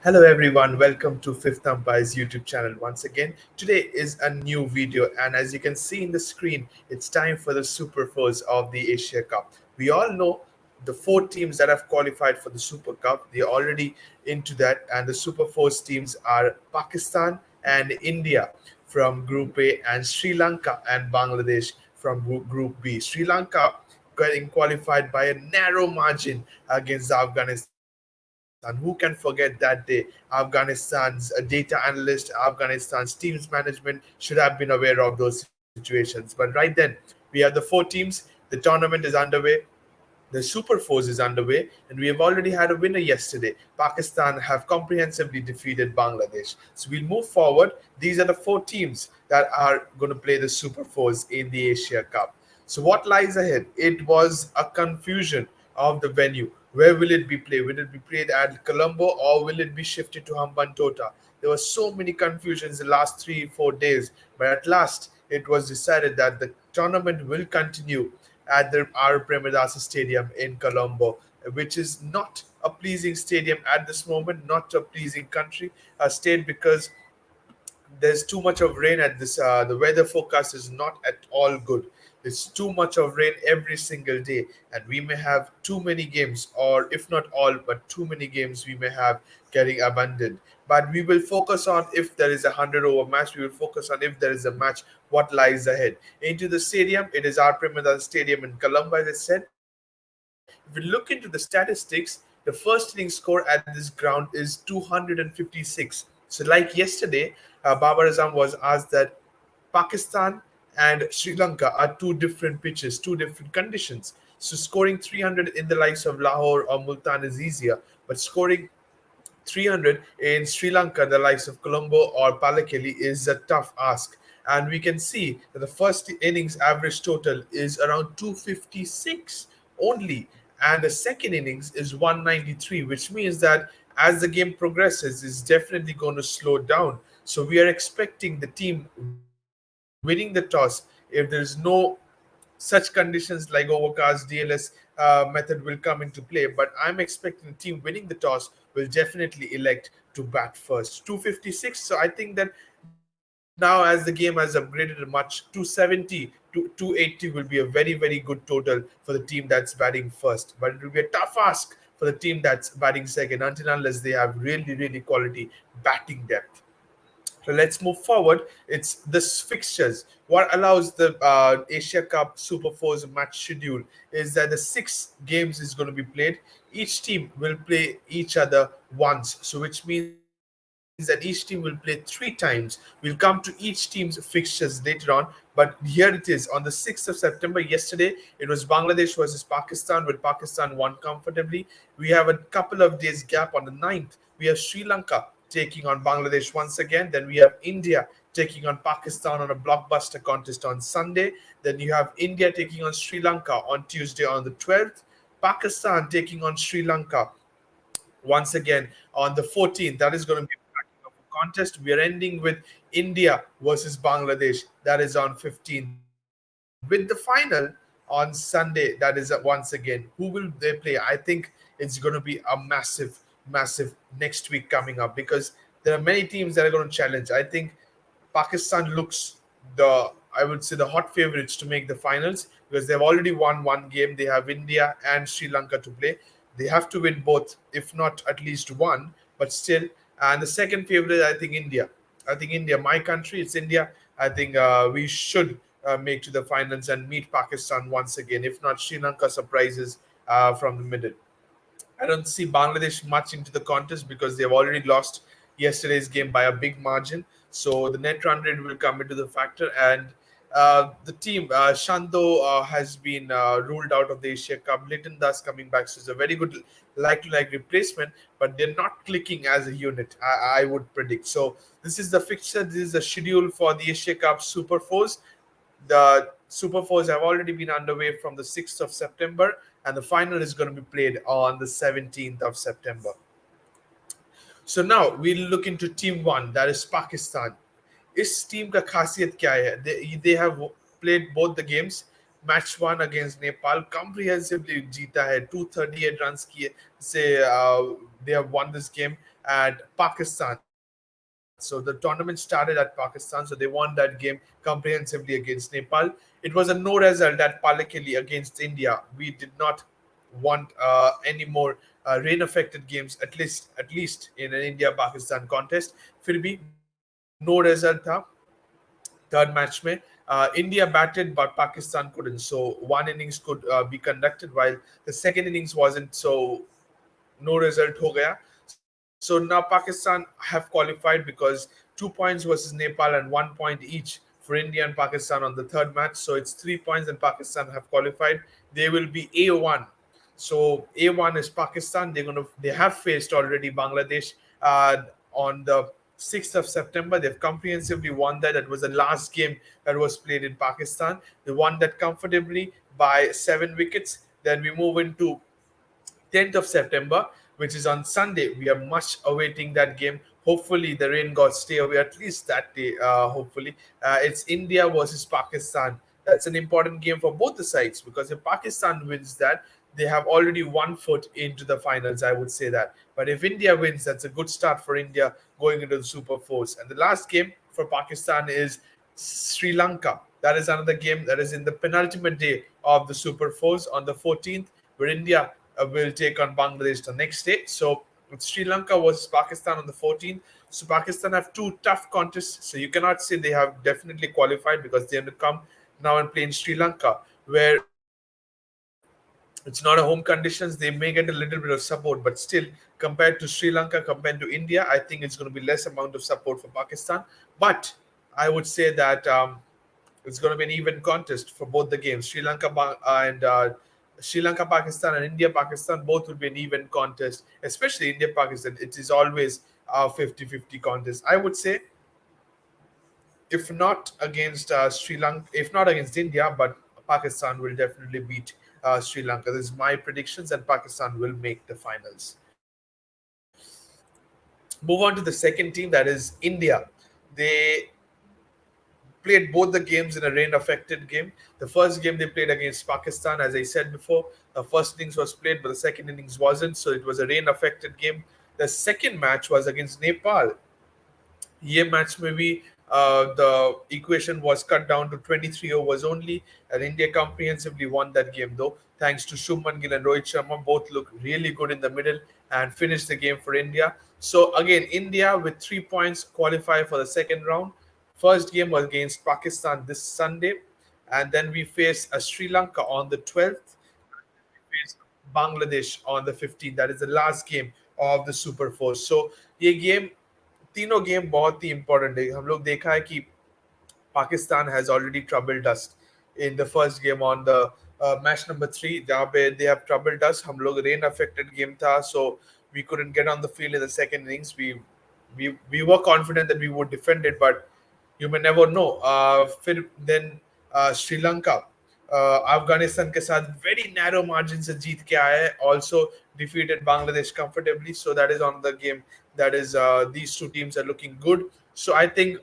Hello everyone, welcome to 5th Umpire's YouTube channel once again. Today is a new video, and as you can see in the screen, it's time for the Super Fours of the Asia Cup. We all know the four teams that have qualified for the Super Cup. They're already into that, and the Super Fours teams are Pakistan and India from Group A, and Sri Lanka and Bangladesh from Group B. Sri Lanka getting qualified by a narrow margin against Afghanistan. Who can forget that day? Afghanistan's data analyst, Afghanistan's team's management should have been aware of those situations. But right then, we have the four teams. The tournament is underway. The Super Fours is underway, and we have already had a winner yesterday. Pakistan have comprehensively defeated Bangladesh. So we'll move forward. These are the four teams that are going to play the Super Fours in the Asia Cup. So what lies ahead? It was a confusion of the venue. Where will it be played? Will it be played at Colombo or will it be shifted to Hambantota? There were so many confusions the last 3 4 days, but at last it was decided that the tournament will continue at the R. Premadasa Stadium in Colombo, which is not a pleasing stadium at this moment, not a pleasing country, a state, because there's too much of rain at this. The weather forecast is not at all good. It's too much of rain every single day, and we may have too many games, or if not all, but too many games we may have getting abandoned. But we will focus on if there is a 100 over match. We will focus on if there is a match, what lies ahead. Into the stadium, it is our Premadasa Stadium in Colombo, as I said. If we look into the statistics, the first inning score at this ground is 256. So, like yesterday, Babar Azam was asked that Pakistan and Sri Lanka are two different pitches, two different conditions. So scoring 300 in the likes of Lahore or Multan is easier, but scoring 300 in Sri Lanka, the likes of Colombo or Palakeli, is a tough ask. And we can see that the first innings average total is around 256 only, and the second innings is 193, which means that as the game progresses, it's definitely going to slow down. So we are expecting the team winning the toss if there is no such conditions like overcast DLS method will come into play. But I'm expecting the team winning the toss will definitely elect to bat first. 256. So I think that now, as the game has upgraded much, 270 to 280 will be a very, very good total for the team that's batting first. But it will be a tough ask for the team that's batting second until unless they have really, really quality batting depth. So let's move forward. It's this fixtures. What allows the Asia Cup Super Fours match schedule is that the 6 games is going to be played. Each team will play each other once. So which means that each team will play 3 times. We'll come to each team's fixtures later on. But here it is. On the 6th of September, yesterday, it was Bangladesh versus Pakistan, where Pakistan won comfortably. We have a couple of days gap on the 9th. We have Sri Lanka taking on Bangladesh once again. Then we have India taking on Pakistan on a blockbuster contest on Sunday. Then you have India taking on Sri Lanka on Tuesday on the 12th. Pakistan taking on Sri Lanka once again on the 14th. That is going to be a cracking of a contest. We are ending with India versus Bangladesh. That is on 15th. With the final on Sunday. That is once again. Who will they play? I think it's going to be a massive next week coming up, because there are many teams that are going to challenge. I think Pakistan looks the I would say the hot favorites to make the finals because they've already won one game. They have India and Sri Lanka to play. They have to win both, if not at least one, but still. And the second favorite, I think India. I think India, my country, it's India. I think we should make to the finals and meet Pakistan once again. If not, Sri Lanka surprises from the middle. I don't see Bangladesh much into the contest because they've already lost yesterday's game by a big margin. So the net run rate will come into the factor. And the team, Shando has been ruled out of the Asia Cup. Litton Das coming back. So it's a very good like-to-like replacement, but they're not clicking as a unit, I would predict. So this is the fixture. This is the schedule for the Asia Cup Super Fours. The Super Fours have already been underway from the 6th of September, and the final is going to be played on the 17th of September. So now we'll look into Team 1, that is Pakistan. इस team का खासियत क्या है? They have played both the games. Match one against Nepal comprehensively जीता है 238 run किए से they have won this game at Pakistan. So the tournament started at Pakistan, so they won that game comprehensively against Nepal. It was a no result at Palakili against India. We did not want any more rain affected games, at least in an India Pakistan contest. फिर भी no result था third match में. India batted but Pakistan couldn't, so one innings could be conducted while the second innings wasn't, so no result ho gaya. So now Pakistan have qualified because 2 points versus Nepal and 1 point each for India and Pakistan on the third match. So it's 3 points and Pakistan have qualified. They will be A1. So A1 is Pakistan. They have faced already Bangladesh on the 6th of September. They've comprehensively won that. That was the last game that was played in Pakistan. They won that comfortably by 7 wickets. Then we move into 10th of September, which is on Sunday. We are much awaiting that game. Hopefully, the rain gods stay away at least that day. Hopefully, it's India versus Pakistan. That's an important game for both the sides because if Pakistan wins that, they have already 1 foot into the finals. I would say that. But if India wins, that's a good start for India going into the Super Fours. And the last game for Pakistan is Sri Lanka. That is another game that is in the penultimate day of the Super Fours on the 14th, where India will take on Bangladesh the next day. So it's Sri Lanka versus Pakistan on the 14th. So Pakistan have two tough contests. So you cannot say they have definitely qualified because they have to come now and play in Sri Lanka, where it's not a home conditions. They may get a little bit of support, but still, compared to Sri Lanka, compared to India, I think it's going to be less amount of support for Pakistan. But I would say that it's going to be an even contest for both the games. And Sri Lanka, Pakistan, and India, Pakistan, both will be an even contest, especially India, Pakistan. It is always a 50-50 contest. I would say, if not against Sri Lanka, if not against India, but Pakistan will definitely beat Sri Lanka. This is my predictions, and Pakistan will make the finals. Move on to the second team, that is India. They played both the games in a rain affected game. The first game they played against Pakistan, as I said before, the first innings was played, but the second innings wasn't, so it was a rain affected game. The second match was against Nepal. ये match में भी the equation was cut down to 23 overs only, and India comprehensively won that game though, thanks to Shubman Gill and Rohit Sharma. Both look really good in the middle and finished the game for India. So again, India with 3 points qualify for the second round. First game was against Pakistan this Sunday, and then we face a Sri Lanka on the 12th. We face Bangladesh on the 15th. That is the last game of the Super Four. So ये game तीनों game बहुत ही important है. हम लोग देखा है कि Pakistan has already troubled us in the first game on the match number 3, जहाँ पे they have troubled us. हम लोग rain affected game था, so we couldn't get on the field in the second innings. We were confident that we would defend it, but you may never know. फिर then Sri Lanka Afghanistan के साथ very narrow margin से जीत के आया है, also defeated Bangladesh comfortably. So that is on the game. That is these two teams are looking good. So I think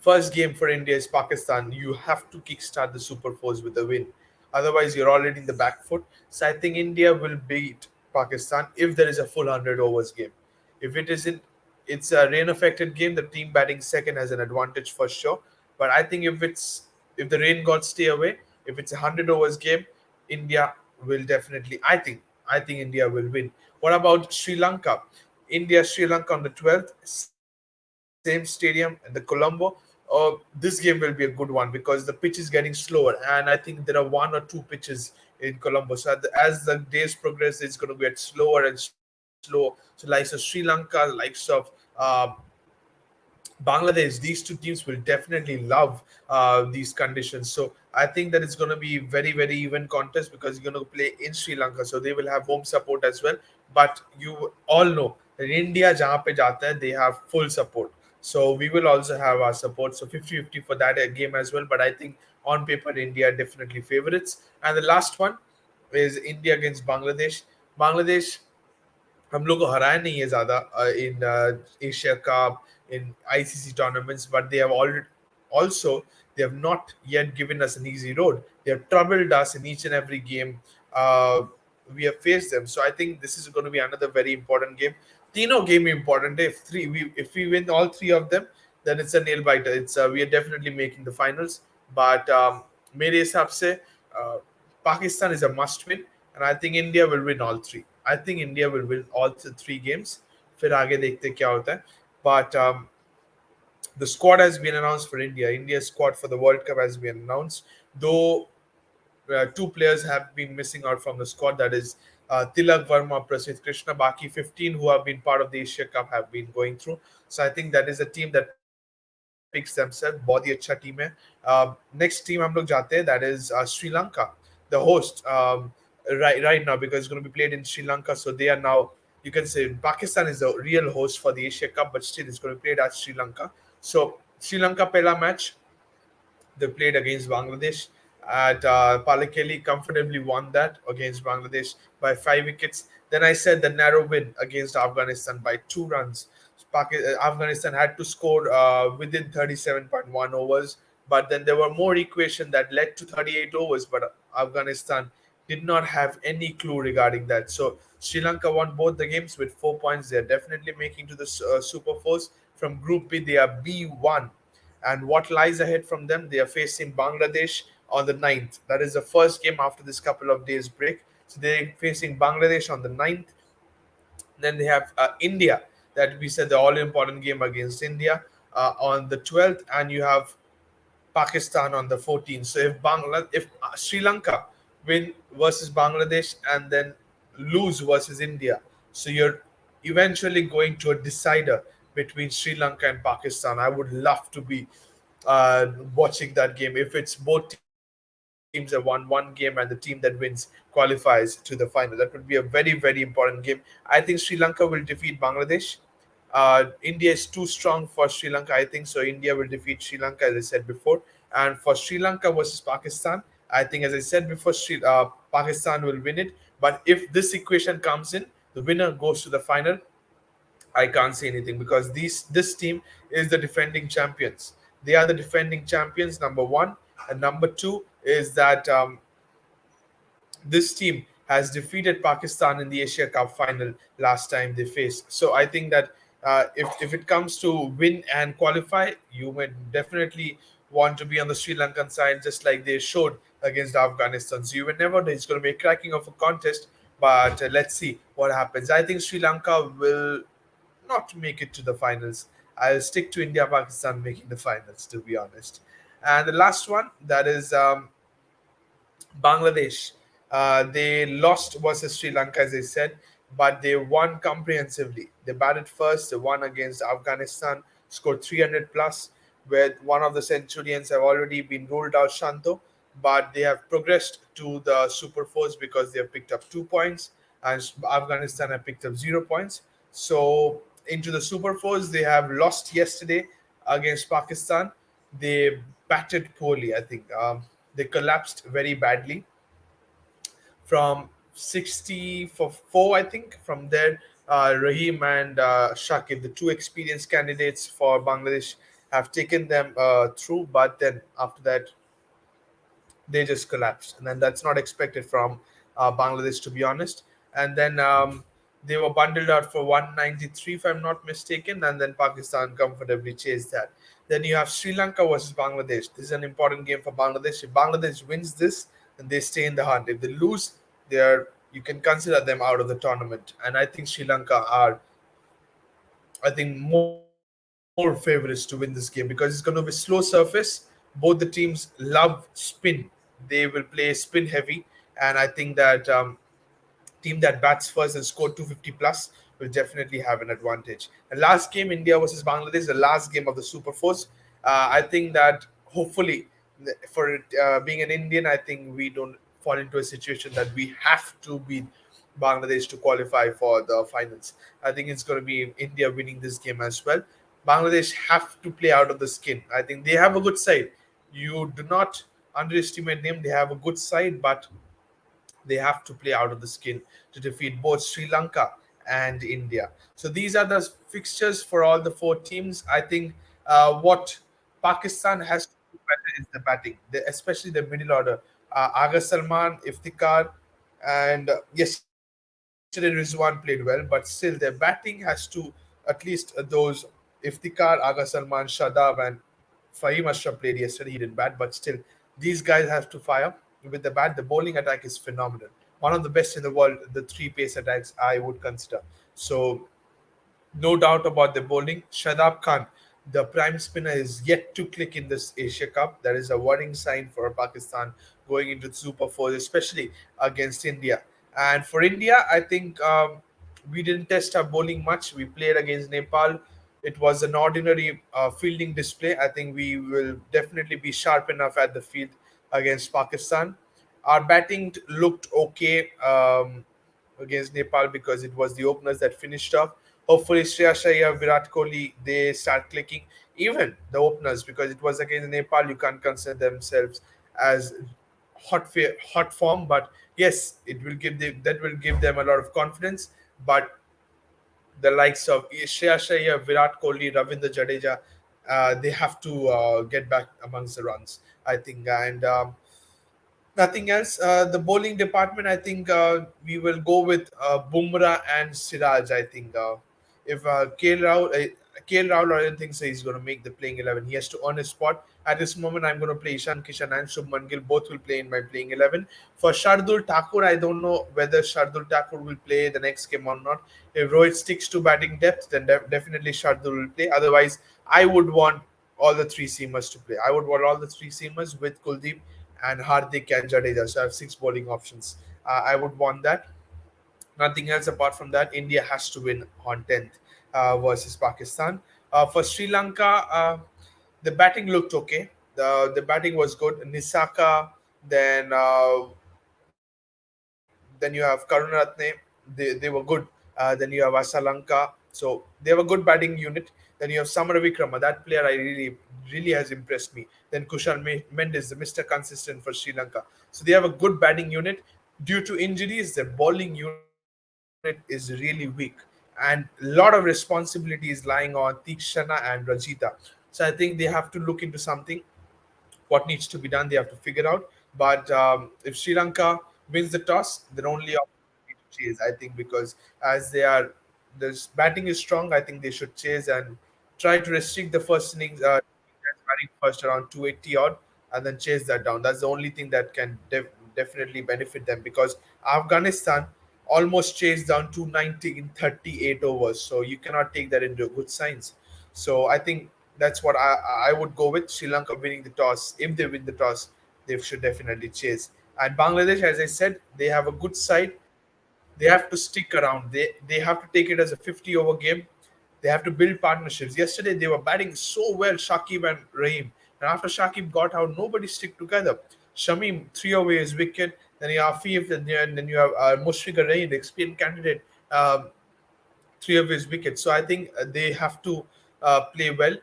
first game for India is Pakistan. You have to kickstart the Super Fours with a win. Otherwise, you're already in the back foot. So I think India will beat Pakistan if there is a full 100 overs game. If it isn't, it's a rain affected game. The team batting second has an advantage for sure. But I think if the rain gods stay away, if it's a 100 overs game, India will definitely. I think India will win. What about Sri Lanka? India Sri Lanka on the 12th, same stadium in the Colombo. This game will be a good one because the pitch is getting slower, and I think there are one or two pitches in Colombo. So as the days progress, it's going to get slower and slow. So likes of Sri Lanka, likes of Bangladesh, these two teams will definitely love these conditions. So I think that it's going to be very, very even contest because you're going to play in Sri Lanka. So they will have home support as well. But you all know that India, jahan pe jata hai, they have full support. So we will also have our support. So 50-50 for that game as well. But I think on paper, India are definitely favorites. And the last one is India against Bangladesh. Bangladesh हम लोग को हराया नहीं है ज्यादा in Asia Cup, in ICC tournaments, but they have already also they have not yet given us an easy road. They have troubled us in each and every game. Uh, we have faced them. So I think this is going to be another very important game. Tino game important. If we win all three of them, then it's a nail biter. It's We are definitely making the finals. But मेरे हिसाब से Pakistan is a must win, and I think India will win all three. I think India will win all three games. फिर आगे देखते क्या होता है. But the squad has been announced for India. India's squad for the World Cup has been announced, though two players have been missing out from the squad. That is Tilak Verma, Prasidh Krishna. Baki 15 who have been part of the Asia Cup have been going through. So I think that is a team that picks themselves. बहुत ही अच्छा team है. Next team हम लोग जाते हैं. That is Sri Lanka, the host. Right now, because it's going to be played in Sri Lanka, so they are now, you can say Pakistan is the real host for the Asia Cup, but still it's going to be played at Sri Lanka. So Sri Lanka pehla match they played against Bangladesh at Palakeli, comfortably won that against Bangladesh by 5 wickets. Then I said the narrow win against Afghanistan by 2 runs. Afghanistan had to score within 37.1 overs, but then there were more equations that led to 38 overs, but Afghanistan did not have any clue regarding that. So Sri Lanka won both the games with 4 points. They're definitely making to the Super Fours. From Group B, they are B1, and what lies ahead from them? They are facing Bangladesh on the 9th. That is the first game after this couple of days break. So they're facing Bangladesh on the 9th. Then they have India, that we said the all important game against India on the 12th, and you have Pakistan on the 14th. So if Sri Lanka win versus Bangladesh and then lose versus India, so you're eventually going to a decider between Sri Lanka and Pakistan. I would love to be watching that game. If it's both teams have won one game and the team that wins qualifies to the final, that would be a very, very important game. I think Sri Lanka will defeat Bangladesh. India is too strong for Sri Lanka, I think. So India will defeat Sri Lanka, as I said before. And for Sri Lanka versus Pakistan, I think, as I said before, Pakistan will win it. But if this equation comes in, the winner goes to the final. I can't say anything because this team is the defending champions. They are the defending champions, number one. And number two is that this team has defeated Pakistan in the Asia Cup final last time they faced. So I think that if it comes to win and qualify, you would definitely want to be on the Sri Lankan side, just like they showed against Afghanistan. So you will never know. It's going to be a cracking of a contest, but let's see what happens. I think Sri Lanka will not make it to the finals. I'll stick to India, Pakistan making the finals, to be honest. And the last one, that is Bangladesh. They lost versus Sri Lanka, as I said, but they won comprehensively. They batted first, they won against Afghanistan, scored 300 plus, where one of the centurions have already been ruled out, Shanto, but they have progressed to the Super Fours because they have picked up 2 points, and Afghanistan have picked up 0 points. So, into the Super Fours, they have lost yesterday against Pakistan. They batted poorly, I think. They collapsed very badly from 60 for 4, I think. From there, Rahim and Shakib, the two experienced candidates for Bangladesh, have taken them through. But then after that, they just collapsed, and then that's not expected from Bangladesh, to be honest. And then they were bundled out for 193, if I'm not mistaken, and then Pakistan comfortably chased that. Then you have Sri Lanka versus Bangladesh. This is an important game for Bangladesh. If Bangladesh wins this, then they stay in the hunt. If they lose, they are, you can consider them out of the tournament. And I think Sri Lanka are, I think, more favorites to win this game because it's going to be slow surface. Both the teams love spin. They will play spin heavy, and I think that team that bats first and scored 250 plus will definitely have an advantage. And last game, India versus Bangladesh, the last game of the Super Force. I think that hopefully, for being an Indian, I think we don't fall into a situation that we have to beat Bangladesh to qualify for the finals. I think it's going to be India winning this game as well. Bangladesh have to play out of the skin. I think they have a good side. You do not underestimate them. They have a good side, but they have to play out of the skin to defeat both Sri Lanka and India. So these are the fixtures for all the four teams. I think what Pakistan has to do better is the batting, especially the middle order. Aga Salman, Iftikhar, and yesterday Rizwan played well, but still their batting has to at least those Iftikhar, Aga Salman, Shadab, and Fahim Ashraf played yesterday. He didn't bat, but still these guys have to fire with the bat. The bowling attack is phenomenal, one of the best in the world. The three pace attacks I would consider. So no doubt about the bowling. Shadab Khan, the prime spinner, is yet to click in this Asia Cup. That is a worrying sign for Pakistan going into the Super Four, especially against India. And for India, I think we didn't test our bowling much. We played against Nepal. It was an ordinary fielding display. I think we will definitely be sharp enough at the field against Pakistan. Our batting looked okay. Against Nepal because it was the openers that finished off. Hopefully, Shreyas Iyer, Virat Kohli, they start clicking. Even the openers, because it was against Nepal, you can't consider themselves as hot form. But yes, it will give them that will give them a lot of confidence. But the likes of Shreyas Iyer, Virat Kohli, Ravindra Jadeja, they have to get back amongst the runs, I think. And nothing else. The bowling department, I think we will go with Bumrah and Siraj. I think if KL Rahul, I don't think so he's going to make the playing 11. He has to earn his spot. At this moment, I'm going to play Ishan Kishan and Shubman Gill. Both will play in my playing 11. For Shardul Thakur, I don't know whether Shardul Thakur will play the next game or not. If Rohit sticks to batting depth, then definitely Shardul will play. Otherwise, I would want all the three seamers to play. I would want all the three seamers with Kuldeep and Hardik and Jadeja. So I have six bowling options. I would want that. Nothing else apart from that. India has to win on 10th versus Pakistan. For Sri Lanka, the batting looked okay. The batting was good. Nisaka, then then you have Karunaratne. They were good. Then you have Asalanka. So they have a good batting unit. Then you have Samara Vikrama. That player I really has impressed me. Then Kushal Mendes, the Mr. Consistent for Sri Lanka. So they have a good batting unit. Due to injuries, their bowling unit is really weak. And a lot of responsibility is lying on Tikshana and Rajita. So I think they have to look into something what needs to be done. They have to figure out. But if Sri Lanka wins the toss, their only opportunity to chase, I think, because as they are, this batting is strong. I think they should chase and try to restrict the first innings. Batting first around 280 odd, and then chase that down. That's the only thing that can definitely benefit them because Afghanistan almost chased down 290 in 38 overs. So you cannot take that into good signs. So I think that's what I would go with. Sri Lanka winning the toss. If they win the toss, they should definitely chase. And Bangladesh, as I said, they have a good side. They have to stick around. They have to take it as a 50-over game. They have to build partnerships. Yesterday they were batting so well, Shakib and Rahim. And after Shakib got out, nobody stick together. Shamim three away his wicket. Then you have Afif, and then you have Mushfiqur Rahim, the experienced candidate, three of his wickets. So I think they have to play well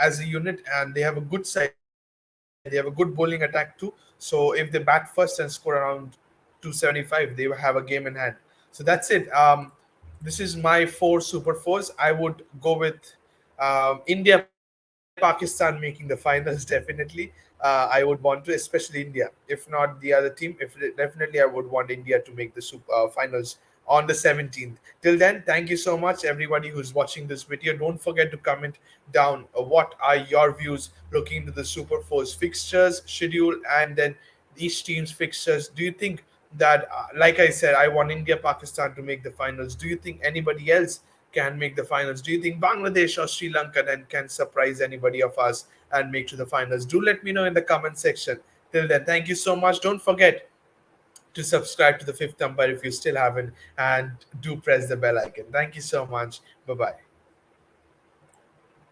as a unit, and they have a good side. They have a good bowling attack too. So if they bat first and score around 275, they will have a game in hand. So that's it. This is my four super fours. I would go with India, Pakistan making the finals definitely. I would want to, especially India. If not the other team, definitely I would want India to make the finals on the 17th. Till then, thank you so much, everybody who's watching this video. Don't forget to comment down what are your views looking into the Super Fours fixtures, schedule, and then each team's fixtures. Do you think that, like I said, I want India, Pakistan to make the finals? Do you think anybody else can make the finals? Do you think Bangladesh or Sri Lanka then can surprise anybody of us and make to the finals? Do let me know in the comment section. Till then, thank you so much. Don't forget to subscribe to the Fifth Umpire if you still haven't, and do press the bell icon. Thank you so much. Bye bye.